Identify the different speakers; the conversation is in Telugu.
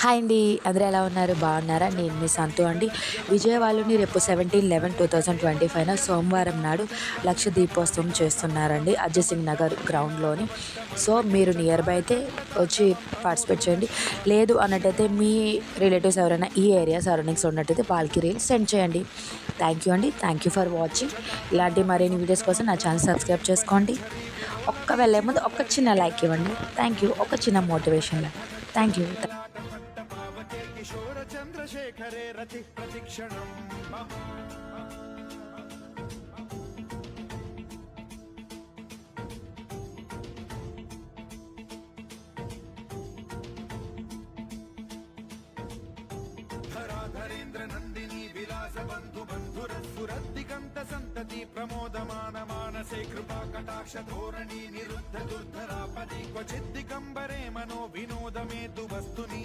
Speaker 1: హాయ్ అండి, అందరూ ఎలా ఉన్నారు? బాగున్నారా? నేను మీ సంతు అండి. విజయవాడలోని రేపు 17/11/2025 సోమవారం నాడు లక్ష దీపోత్సవం చేస్తున్నారండి అజయ్ సింగ్ నగర్ గ్రౌండ్లోని. సో మీరు నియర్ బై అయితే వచ్చి పార్టిసిపేట్ చేయండి. లేదు అన్నట్టయితే మీ రిలేటివ్స్ ఎవరైనా ఈ ఏరియా సరౌండింగ్స్ ఉన్నట్టయితే వాళ్ళకి రీల్ సెండ్ చేయండి. థ్యాంక్ యూ అండి. Thank you for watching. ఇలాంటి మరిన్ని వీడియోస్ కోసం నా ఛానల్ సబ్స్క్రైబ్ చేసుకోండి. వెళ్ళే ముందు ఒక చిన్న లైక్ ఇవ్వండి. Thank you. ఒక చిన్న మోటివేషన్. Thank you.
Speaker 2: కిశోర చంద్రశేఖరే రతి ప్రతిక్షణం ధరాధరేంద్ర నందిని విలాస బంధు బంధురస్ఫురద్దిగంత సంతతి ప్రమోదమాన మానసే కృపా కటాక్ష ధోరణి నిరుద్ధ దుర్ధరాపది క్వచిద్దిగంబరే మనో వినోదమేతు వస్తుని